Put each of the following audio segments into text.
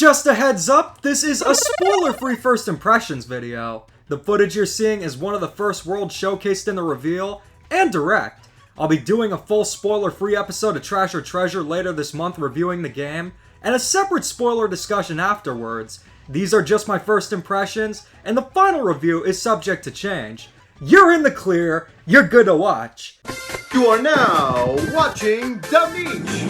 Just a heads up, this is a spoiler-free first impressions video. The footage you're seeing is one of the first worlds showcased in the reveal, and direct. I'll be doing a full spoiler-free episode of Trash or Treasure later this month reviewing the game, and a separate spoiler discussion afterwards. These are just my first impressions, and the final review is subject to change. You're in the clear, you're good to watch. You are now watching The Beach.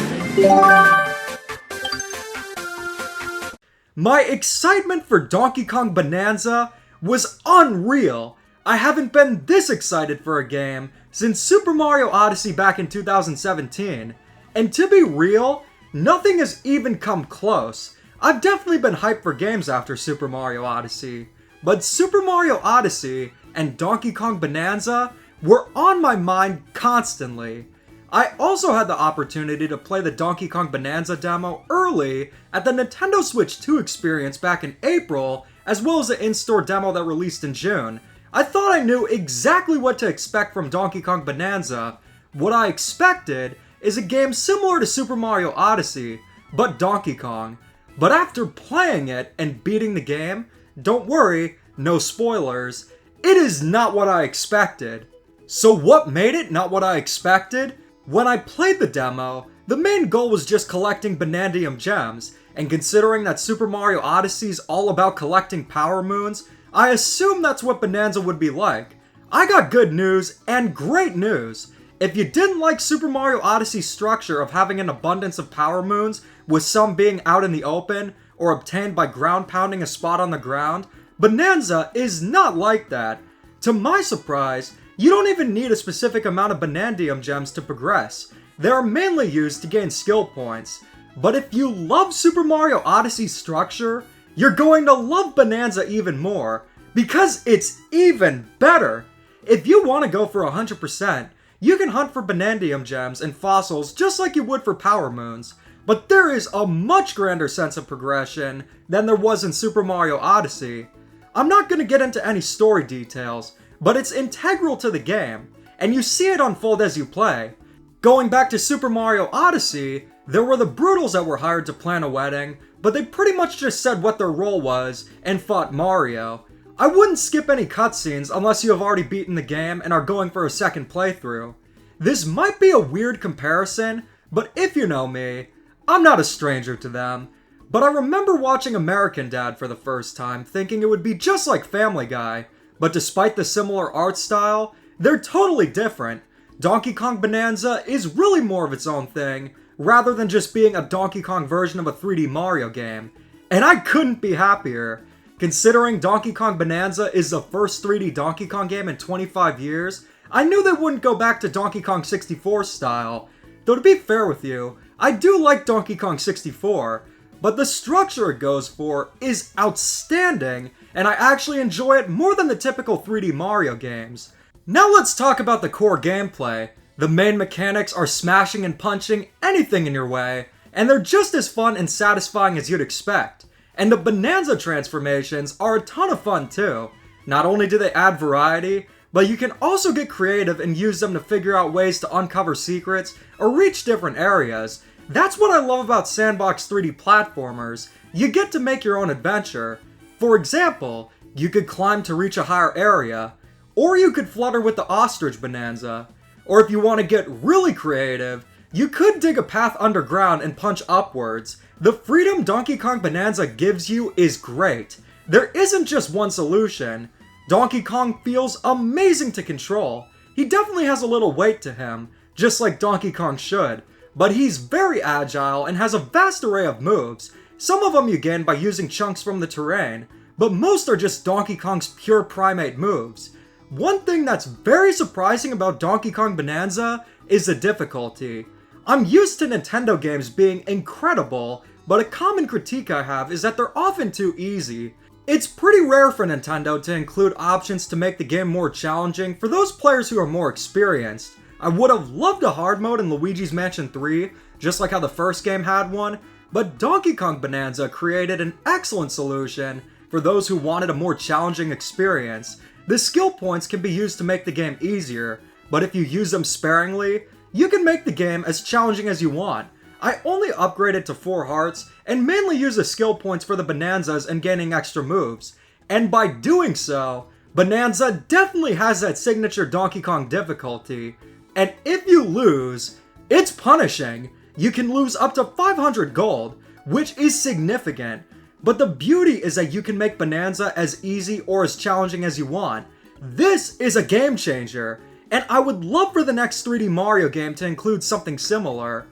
My excitement for Donkey Kong Bonanza was unreal. I haven't been this excited for a game since Super Mario Odyssey back in 2017. And to be real, nothing has even come close. I've definitely been hyped for games after Super Mario Odyssey, but Super Mario Odyssey and Donkey Kong Bonanza were on my mind constantly. I also had the opportunity to play the Donkey Kong Bonanza demo early at the Nintendo Switch 2 experience back in April, as well as the in-store demo that released in June. I thought I knew exactly what to expect from Donkey Kong Bonanza. What I expected is a game similar to Super Mario Odyssey, but Donkey Kong. But after playing it and beating the game, don't worry, no spoilers, it is not what I expected. So what made it not what I expected? When I played the demo, the main goal was just collecting Bonandium gems, and considering that Super Mario Odyssey is all about collecting power moons, I assumed that's what Bonanza would be like. I got good news and great news. If you didn't like Super Mario Odyssey's structure of having an abundance of power moons, with some being out in the open, or obtained by ground pounding a spot on the ground, Bonanza is not like that. To my surprise, you don't even need a specific amount of Bonandium gems to progress. They are mainly used to gain skill points. But if you love Super Mario Odyssey's structure, you're going to love Bonanza even more, because it's even better. If you want to go for 100%, you can hunt for Bonandium gems and fossils just like you would for power moons. But there is a much grander sense of progression than there was in Super Mario Odyssey. I'm not going to get into any story details, but it's integral to the game, and you see it unfold as you play. Going back to Super Mario Odyssey, there were the Brutals that were hired to plan a wedding, but they pretty much just said what their role was and fought Mario. I wouldn't skip any cutscenes unless you have already beaten the game and are going for a second playthrough. This might be a weird comparison, but if you know me, I'm not a stranger to them. But I remember watching American Dad for the first time, thinking it would be just like Family Guy. But despite the similar art style, they're totally different. Donkey Kong Bonanza is really more of its own thing, rather than just being a Donkey Kong version of a 3D Mario game. And I couldn't be happier. Considering Donkey Kong Bonanza is the first 3D Donkey Kong game in 25 years, I knew they wouldn't go back to Donkey Kong 64 style. Though to be fair with you, I do like Donkey Kong 64, but the structure it goes for is outstanding, and I actually enjoy it more than the typical 3D Mario games. Now let's talk about the core gameplay. The main mechanics are smashing and punching anything in your way, and they're just as fun and satisfying as you'd expect. And the Bonanza transformations are a ton of fun too. Not only do they add variety, but you can also get creative and use them to figure out ways to uncover secrets or reach different areas. That's what I love about sandbox 3D platformers. You get to make your own adventure. For example, you could climb to reach a higher area, or you could flutter with the Ostrich Bonanza. Or if you want to get really creative, you could dig a path underground and punch upwards. The freedom Donkey Kong Bonanza gives you is great. There isn't just one solution. Donkey Kong feels amazing to control. He definitely has a little weight to him, just like Donkey Kong should. But he's very agile and has a vast array of moves. Some of them you gain by using chunks from the terrain, but most are just Donkey Kong's pure primate moves. One thing that's very surprising about Donkey Kong Bonanza is the difficulty. I'm used to Nintendo games being incredible, but a common critique I have is that they're often too easy. It's pretty rare for Nintendo to include options to make the game more challenging for those players who are more experienced. I would have loved a hard mode in Luigi's Mansion 3, just like how the first game had one, but Donkey Kong Bonanza created an excellent solution for those who wanted a more challenging experience. The skill points can be used to make the game easier, but if you use them sparingly, you can make the game as challenging as you want. I only upgraded to 4 hearts and mainly use the skill points for the Bananzas and gaining extra moves. And by doing so, Bananza definitely has that signature Donkey Kong difficulty. And if you lose, it's punishing. You can lose up to 500 gold, which is significant. But the beauty is that you can make Bananza as easy or as challenging as you want. This is a game changer, and I would love for the next 3D Mario game to include something similar.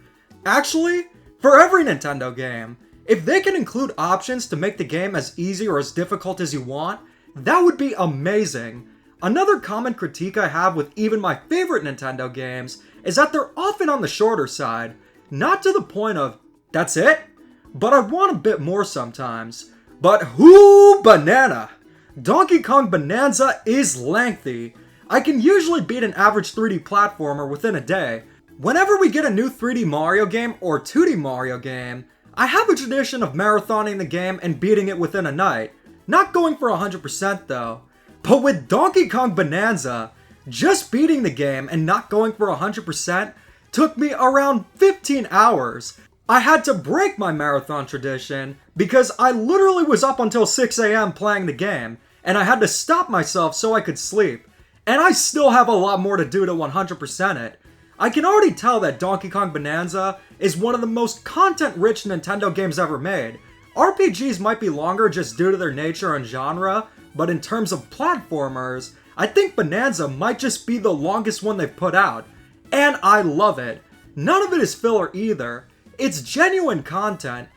Actually, for every Nintendo game, if they can include options to make the game as easy or as difficult as you want, that would be amazing. Another common critique I have with even my favorite Nintendo games is that they're often on the shorter side. Not to the point of, that's it? But I want a bit more sometimes. But whoo banana! Donkey Kong Bananza is lengthy. I can usually beat an average 3D platformer within a day. Whenever we get a new 3D Mario game or 2D Mario game, I have a tradition of marathoning the game and beating it within a night. Not going for 100% though. But with Donkey Kong Bananza, just beating the game and not going for 100% took me around 15 hours. I had to break my marathon tradition because I literally was up until 6 a.m. playing the game, and I had to stop myself so I could sleep. And I still have a lot more to do to 100% it. I can already tell that Donkey Kong Bananza is one of the most content-rich Nintendo games ever made. RPGs might be longer just due to their nature and genre, but in terms of platformers, I think Bananza might just be the longest one they've put out. And I love it. None of it is filler either. It's genuine content.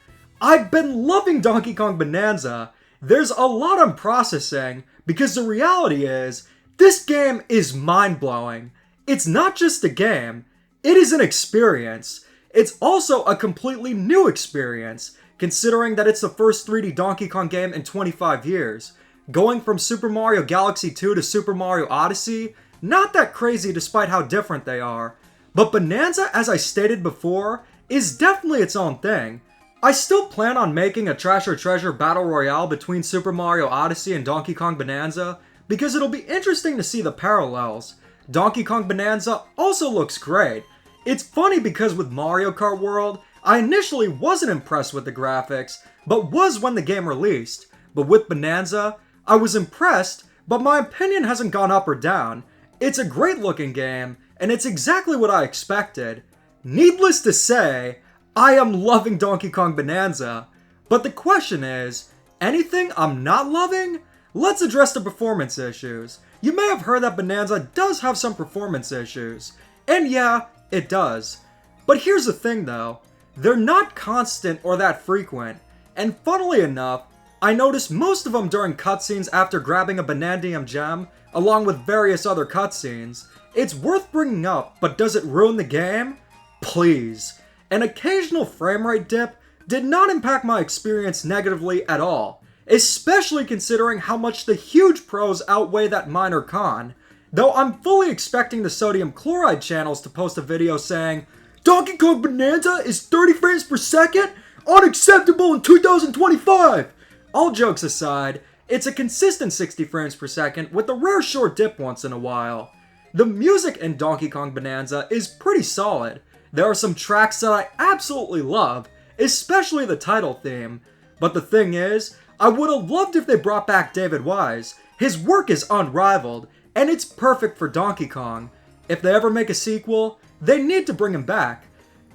I've been loving Donkey Kong Bananza. There's a lot I'm processing, because the reality is, this game is mind-blowing. It's not just a game, it is an experience. It's also a completely new experience, considering that it's the first 3D Donkey Kong game in 25 years. Going from Super Mario Galaxy 2 to Super Mario Odyssey, not that crazy despite how different they are. But Bananza, as I stated before, is definitely its own thing. I still plan on making a Trash or Treasure Battle Royale between Super Mario Odyssey and Donkey Kong Bananza, because it'll be interesting to see the parallels. Donkey Kong Bananza also looks great. It's funny because with Mario Kart World, I initially wasn't impressed with the graphics, but was when the game released. But with Bananza, I was impressed, but my opinion hasn't gone up or down. It's a great looking game, and it's exactly what I expected. Needless to say, I am loving Donkey Kong Bananza. But the question is, anything I'm not loving? Let's address the performance issues. You may have heard that Bananza does have some performance issues. And yeah, it does. But here's the thing though, they're not constant or that frequent. And funnily enough, I noticed most of them during cutscenes after grabbing a Banandium gem, along with various other cutscenes. It's worth bringing up, but does it ruin the game? Please. An occasional frame rate dip did not impact my experience negatively at all, especially considering how much the huge pros outweigh that minor con. Though I'm fully expecting the sodium chloride channels to post a video saying, Donkey Kong Bananza is 30 frames per second? Unacceptable in 2025! All jokes aside, it's a consistent 60 frames per second with a rare short dip once in a while. The music in Donkey Kong Bananza is pretty solid. There are some tracks that I absolutely love, especially the title theme. But the thing is, I would have loved if they brought back David Wise. His work is unrivaled, and it's perfect for Donkey Kong. If they ever make a sequel, they need to bring him back.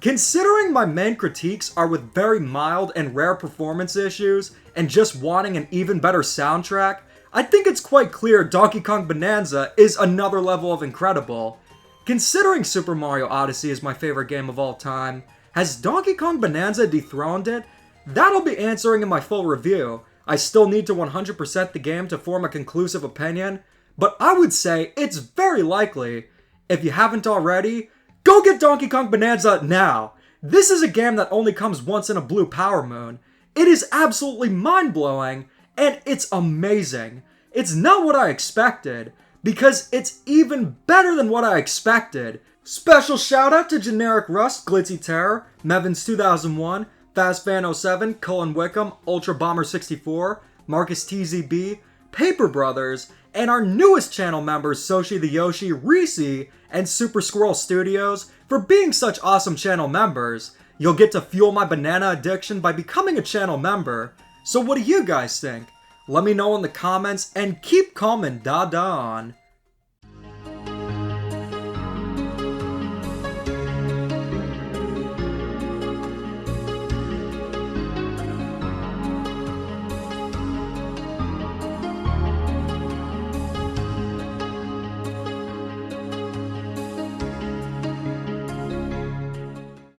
Considering my main critiques are with very mild and rare performance issues, and just wanting an even better soundtrack, I think it's quite clear Donkey Kong Bananza is another level of incredible. Considering Super Mario Odyssey is my favorite game of all time, has Donkey Kong Bananza dethroned it? That'll be answering in my full review. I still need to 100% the game to form a conclusive opinion, but I would say it's very likely. If you haven't already, go get Donkey Kong Bananza now! This is a game that only comes once in a blue power moon. It is absolutely mind-blowing, and it's amazing. It's not what I expected, because it's even better than what I expected. Special shout out to Generic Rust, Glitzy Terror, Mevins 2001, FastFan07, Cullen Wickham, Ultra Bomber 64, Marcus TZB, Paper Brothers, and our newest channel members Soshi the Yoshi, Reese, and Super Squirrel Studios for being such awesome channel members. You'll get to fuel my banana addiction by becoming a channel member. So what do you guys think? Let me know in the comments and keep calm and da-da on.